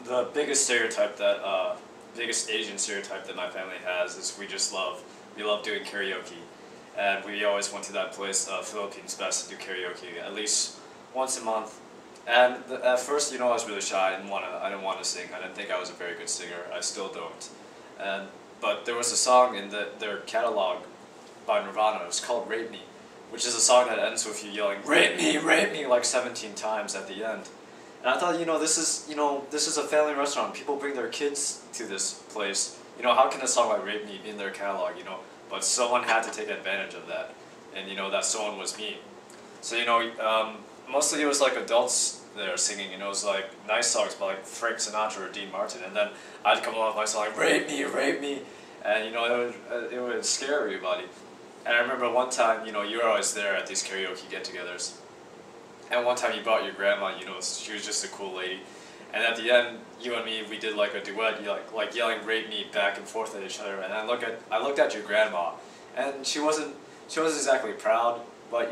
the biggest Asian stereotype that my family has is we love doing karaoke, and we always went to that place, Philippines Best, to do karaoke at least once a month. And at first, I was really shy. I didn't want to sing. I didn't think I was a very good singer. I still don't. But there was a song in their catalog by Nirvana. It was called "Rape Me," which is a song that ends with you yelling rape me" like 17 times at the end. And I thought, this is a family restaurant. People bring their kids to this place. How can a song like "Rape Me" be in their catalog? But someone had to take advantage of that, and that someone was me. So mostly it was like adults there singing. It was like nice songs by like Frank Sinatra or Dean Martin, and then I'd come along with my song like rape me," and it would scare everybody. And I remember one time, you were always there at these karaoke get-togethers, and one time you brought your grandma. She was just a cool lady, and at the end, you and me, we did like a duet, like yelling "rape me" back and forth at each other. And I looked at your grandma, and she wasn't exactly proud, but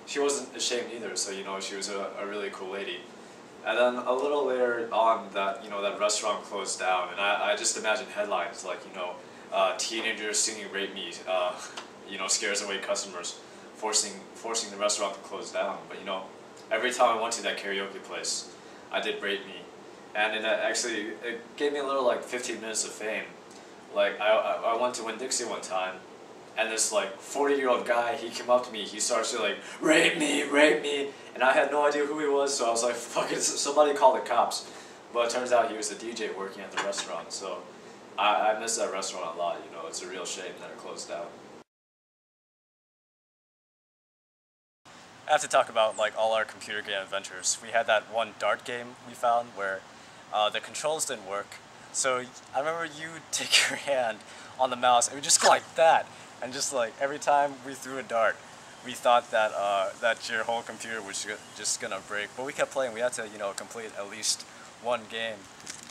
she wasn't ashamed either. So she was a really cool lady. And then a little later on, that restaurant closed down, and I just imagined headlines like teenagers singing "Rape Me," scares away customers, forcing the restaurant to close down. But every time I went to that karaoke place, I did "Rape Me," and it gave me a little like 15 minutes of fame. Like I went to Winn-Dixie one time, and this like 40-year-old guy, he came up to me, he started to like rape me, and I had no idea who he was, so I was like, fuck it, somebody call the cops. But it turns out he was a DJ working at the restaurant, so I miss that restaurant a lot. It's a real shame that it closed down. I have to talk about like all our computer game adventures. We had that one dart game we found where the controls didn't work. So I remember you take your hand on the mouse and it would just go like that. And just like every time we threw a dart, we thought that that your whole computer was just gonna break. But we kept playing. We had to complete at least one game.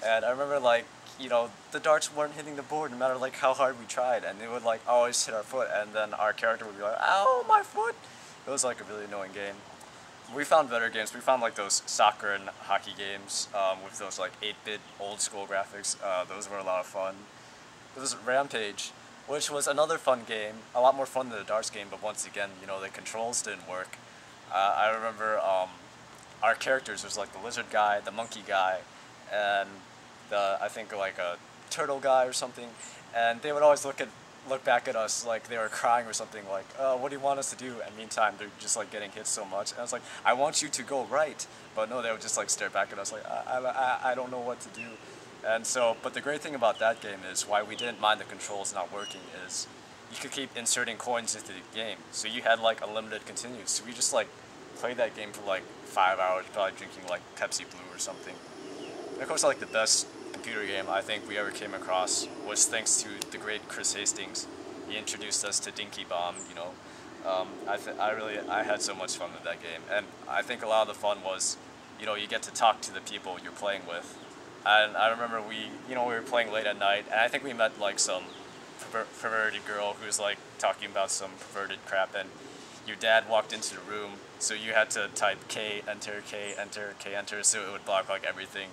And I remember like the darts weren't hitting the board no matter like how hard we tried, and it would like always hit our foot, and then our character would be like, "Ow, my foot!" It was like a really annoying game. We found better games. We found like those soccer and hockey games with those like 8-bit old school graphics. Those were a lot of fun. There was Rampage, which was another fun game, a lot more fun than the darts game, but once again, the controls didn't work. I remember our characters was like the lizard guy, the monkey guy, and I think like a turtle guy or something, and they would always look back at us like they were crying or something, like, "Oh, what do you want us to do?" And meantime, they're just like getting hit so much, and I was like, "I want you to go right," but no, they would just like stare back at us like, I don't know what to do." And so, but the great thing about that game is why we didn't mind the controls not working is you could keep inserting coins into the game, so you had like a limited continues. So we just like played that game for like 5 hours, probably drinking like Pepsi Blue or something. And of course, like the best computer game I think we ever came across was thanks to the great Chris Hastings. He introduced us to Dinky Bomb. I had so much fun with that game, and I think a lot of the fun was, you get to talk to the people you're playing with. And I remember we were playing late at night, and I think we met like some perverted girl who was like talking about some perverted crap, and your dad walked into the room, so you had to type K, enter, K, enter, K, enter, so it would block like everything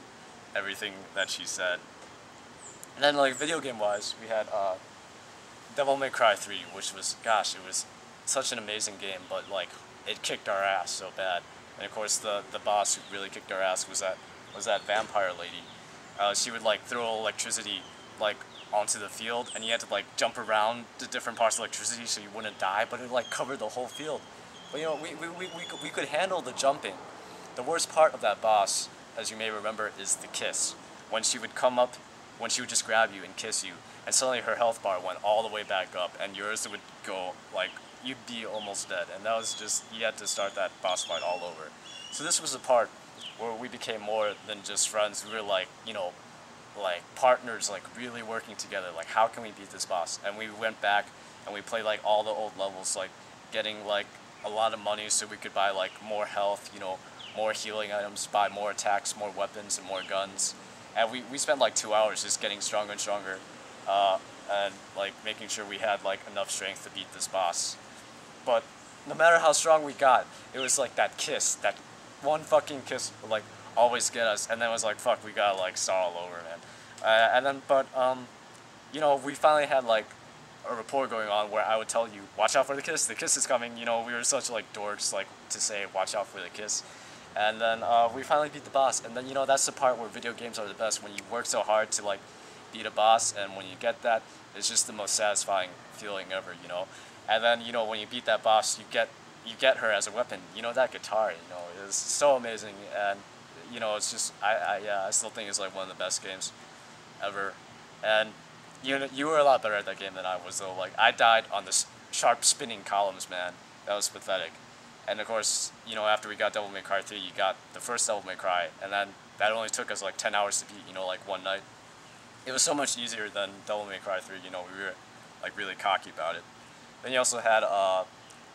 that she said. And then like video game wise, we had Devil May Cry 3, which was, gosh, it was such an amazing game, but like it kicked our ass so bad. And of course the boss who really kicked our ass was that vampire lady. She would like throw electricity like onto the field, and you had to like jump around to different parts of electricity so you wouldn't die, but it like covered the whole field. But we could handle the jumping. The worst part of that boss, as you may remember, is the kiss. When she would come up, when she would just grab you and kiss you, and suddenly her health bar went all the way back up, and yours would go like, you'd be almost dead. And that was just, you had to start that boss fight all over. So this was the part where we became more than just friends. We were like, like partners, like really working together, like how can we beat this boss? And we went back and we played like all the old levels, like getting like a lot of money so we could buy like more health, more healing items, buy more attacks, more weapons, and more guns. And we spent like 2 hours just getting stronger and stronger, and like making sure we had like enough strength to beat this boss. But no matter how strong we got, it was like that kiss, that one fucking kiss would like always get us, and then it was like, fuck, we gotta like start all over, man. And then, but you know, we finally had like a rapport going on where I would tell you, watch out for the kiss is coming. You know, we were such like dorks, like to say, watch out for the kiss. And then we finally beat the boss, and then you know that's the part where video games are the best, when you work so hard to like beat a boss, and when you get that, it's just the most satisfying feeling ever, you know. And then you know when you beat that boss, you get her as a weapon. You know, that guitar, you know, is so amazing, and you know it's just I still think it's like one of the best games ever. And you were a lot better at that game than I was though. Like I died on the sharp spinning columns, man. That was pathetic. And of course, you know, after we got Devil May Cry 3, you got the first Devil May Cry, and then that only took us like 10 hours to beat, you know, like one night. It was so much easier than Devil May Cry 3, you know, we were like really cocky about it. Then you also had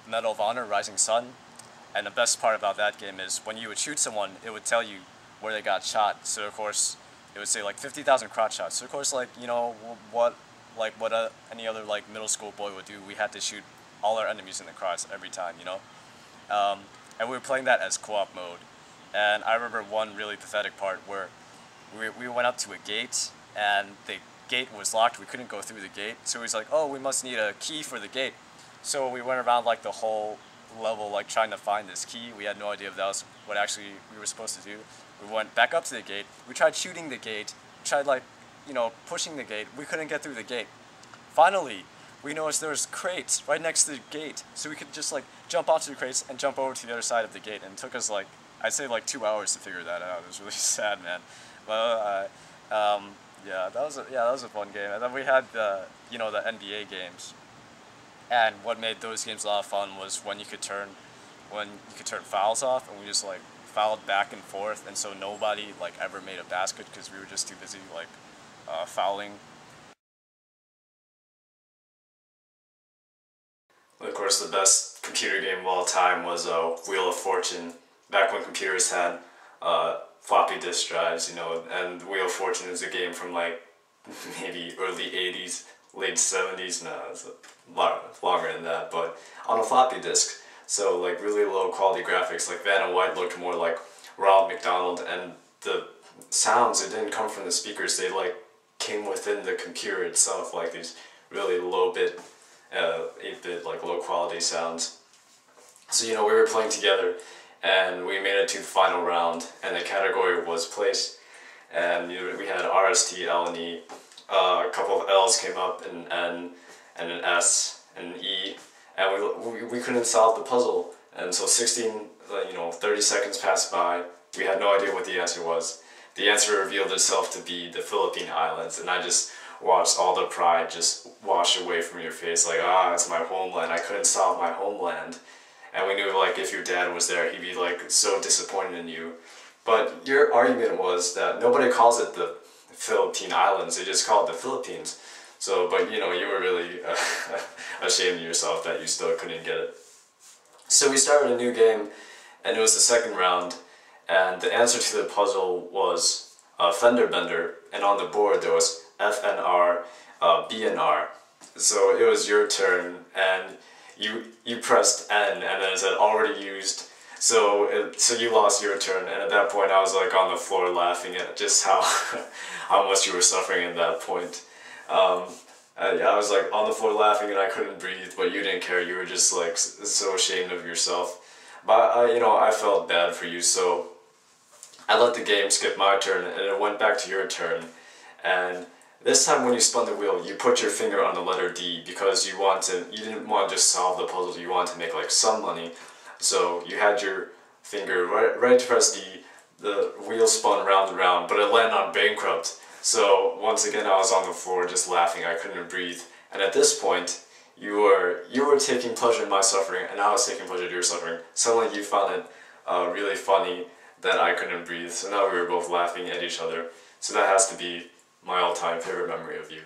Medal of Honor, Rising Sun, and the best part about that game is when you would shoot someone, it would tell you where they got shot. So of course, it would say like 50,000 crotch shots. So of course, like, you know, what any other like middle school boy would do, we had to shoot all our enemies in the crotch every time, you know. And we were playing that as co-op mode. And I remember one really pathetic part where we went up to a gate, and the gate was locked. We couldn't go through the gate. So he was like, oh, we must need a key for the gate. So we went around like the whole level like trying to find this key. We had no idea if that was what actually we were supposed to do. We went back up to the gate. We tried shooting the gate. We tried like, you know, pushing the gate. We couldn't get through the gate. Finally, we noticed there was crates right next to the gate, so we could just like jump onto the crates and jump over to the other side of the gate. And it took us like, I'd say like 2 hours to figure that out. It was really sad, man. But yeah, that was a fun game. And then we had the, you know, the NBA games. And what made those games a lot of fun was when you could turn fouls off, and we just like fouled back and forth, and so nobody like ever made a basket because we were just too busy like fouling. Of course, the best computer game of all time was Wheel of Fortune. Back when computers had floppy disk drives, you know, and Wheel of Fortune is a game from like maybe early 80s, late 70s. No, it's a lot longer than that, but on a floppy disk. So like really low quality graphics, like Vanna White looked more like Ronald McDonald, and the sounds, it didn't come from the speakers, they like came within the computer itself, like these really low bit 8-bit like low quality sounds. So you know, we were playing together and we made it to the final round, and the category was place, and you know, we had R, S, T, L, and E. A couple of L's came up, and N, and an S, and an E, and we couldn't solve the puzzle. And so 30 seconds passed by. We had no idea what the answer was. The answer revealed itself to be the Philippine Islands, and I just watched all the pride just wash away from your face, like, it's my homeland. I couldn't solve my homeland. And we knew like if your dad was there, he'd be like so disappointed in you. But your argument was that nobody calls it the Philippine Islands, they just call it the Philippines. So, but you know, you were really ashamed of yourself that you still couldn't get it. So we started a new game, and it was the second round, and the answer to the puzzle was fender bender, and on the board there was FNR, BNR. So it was your turn, and you pressed N, and then it said already used. So you lost your turn, and at that point I was like on the floor laughing at just how how much you were suffering at that point. I was like on the floor laughing, and I couldn't breathe, but you didn't care. You were just like so ashamed of yourself. But you know, I felt bad for you, so I let the game skip my turn, and it went back to your turn. And this time when you spun the wheel, you put your finger on the letter D because you didn't want to just solve the puzzle, you wanted to make like some money. So you had your finger ready to press D, the wheel spun round and round, but it landed on bankrupt. So once again I was on the floor just laughing, I couldn't breathe. And at this point, you were taking pleasure in my suffering, and I was taking pleasure in your suffering. Suddenly you found it really funny that I couldn't breathe, so now we were both laughing at each other. So that has to be my all-time favorite memory of you.